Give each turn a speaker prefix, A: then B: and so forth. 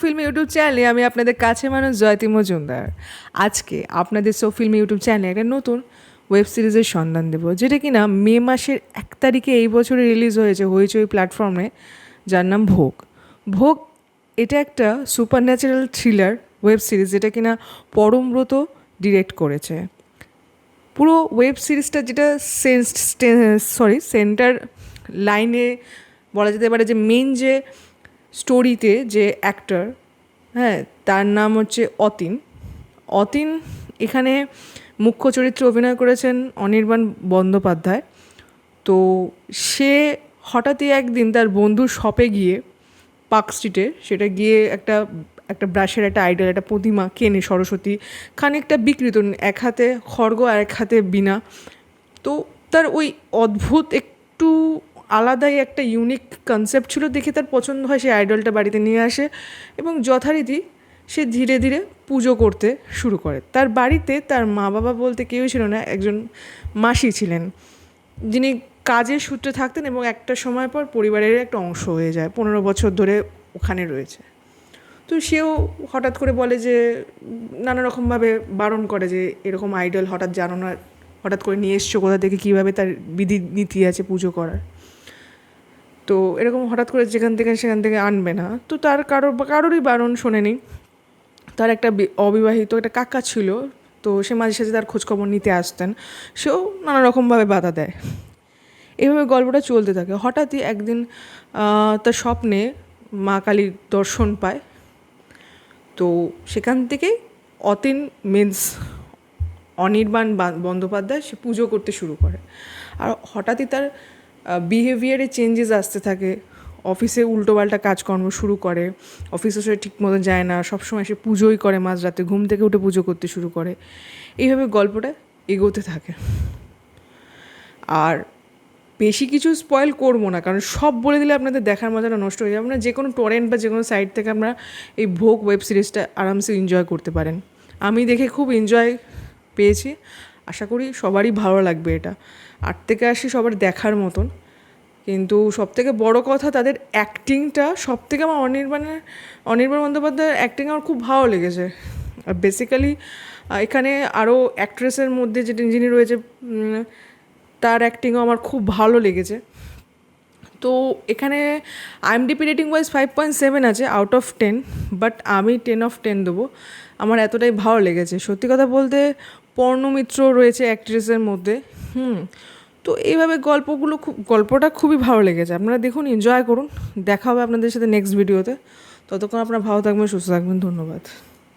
A: Film YouTube চ্যানেলে আমি আপনাদের কাছে মানুষ জয়তী মজুমদার। আজকে আপনাদের সো ফিল্ম ইউটিউব চ্যানেলে একটা নতুন ওয়েব সিরিজের সন্ধান দেবো, যেটা কিনা মে মাসের 1 তারিখে এই বছরে রিলিজ হয়েছে হইচই প্ল্যাটফর্মে, যার নাম ভোগ। ভোগ এটা একটা super natural thriller web series, যেটা কিনা পরমব্রত ডিরেক্ট করেছে। পুরো ওয়েব সিরিজটা যেটা সেন্টার লাইনে বলা যেতে পারে, যে মেন যে স্টোরিতে যে অ্যাক্টর, হ্যাঁ, তার নাম হচ্ছে অতীন। অতীন এখানে মুখ্য চরিত্রে অভিনয় করেছেন অনির্বাণ বন্দ্যোপাধ্যায়। তো সে হঠাৎই একদিন তার বন্ধুর শপে গিয়ে, পার্ক স্ট্রিটে, সেটা গিয়ে একটা একটা ব্রাশের একটা আইডল, একটা প্রতিমা কেনে, সরস্বতী, খানিকটা বিকৃত, এক হাতে খড়গ আর এক হাতে বীণা। তো তার ওই অদ্ভুত একটু আলাদাই একটা ইউনিক কনসেপ্ট ছিল, দেখে তার পছন্দ হয়, সে আইডলটা বাড়িতে নিয়ে আসে এবং যথারীতি সে ধীরে ধীরে পুজো করতে শুরু করে। তার বাড়িতে তার মা বাবা বলতে কেউই ছিল না, একজন মাসি ছিলেন যিনি কাজের সূত্রে থাকতেন এবং একটা সময় পর পরিবারের একটা অংশ হয়ে যায়, 15 বছর ধরে ওখানে রয়েছে। তো সেও হঠাৎ করে বলে যে, নানা রকমভাবে বারণ করে যে এরকম আইডল হঠাৎ জানো না, হঠাৎ করে নিয়ে এসছো কোথা থেকে, কীভাবে তার বিধি নীতি আছে পুজো করার, তো এরকম হঠাৎ করে যেখান থেকে সেখান থেকে আনবে না। তো তার কারোরই বারণ শোনেনি। তার একটা অবিবাহিত একটা কাকা ছিল, তো সে মাঝে সাঝে তার খোঁজখবর নিতে আসতেন, সেও নানা রকমভাবে বাধা দেয়। এইভাবে গল্পটা চলতে থাকে। হঠাৎই একদিন তার স্বপ্নে মা কালীর দর্শন পায়। তো সেখান থেকে অতীন মিন্স অনির্বাণ বন্দ্যোপাধ্যায় সে পুজো করতে শুরু করে। আর হঠাৎই তার বিহেভিয়ারে চেঞ্জেস আসতে থাকে। অফিসে উল্টোপাল্টা কাজকর্ম শুরু করে, অফিসে সে ঠিক মতো যায় না, সবসময় সে পুজোই করে, মাঝরাতে ঘুম থেকে উঠে পুজো করতে শুরু করে। এইভাবে গল্পটা এগোতে থাকে। আর বেশি কিছু স্পয়েল করবো না, কারণ সব বলে দিলে আপনাদের দেখার মজাটা নষ্ট হয়ে যাবে। আপনারা যে কোনো টরেন্ট বা যে কোনো সাইট থেকে আপনারা এই ভোগ ওয়েব সিরিজটা আরামসে এনজয় করতে পারেন। আমি দেখে খুব এনজয় পেয়েছি, আশা করি সবারই ভালো লাগবে। এটা 8 থেকে 80 সবার দেখার মতন। কিন্তু সবথেকে বড় কথা, তাদের অ্যাক্টিংটা সবথেকে আমার অনির্বাণ বন্দ্যোপাধ্যায়ের অ্যাক্টিং আমার খুব ভালো লেগেছে। আর বেসিক্যালি এখানে আরও অ্যাক্ট্রেসের মধ্যে যিনি রয়েছে, তার অ্যাক্টিংও আমার খুব ভালো লেগেছে। তো এখানে IMDb রেটিং ওয়াইজ 5.7 আছে আউট অফ 10, বাট আমি 10 of 10 দেবো। আমার এতটাই ভালো লেগেছে। সত্যি কথা বলতে পর্ণমিত্র রয়েছে অ্যাক্ট্রেসের মধ্যে। তো এইভাবে গল্পটা খুবই ভালো লেগেছে। আপনারা দেখুন, এনজয় করুন। দেখা হবে আপনাদের সাথে নেক্সট ভিডিওতে। ততক্ষণ আপনারা ভালো থাকবেন, সুস্থ থাকবেন। ধন্যবাদ।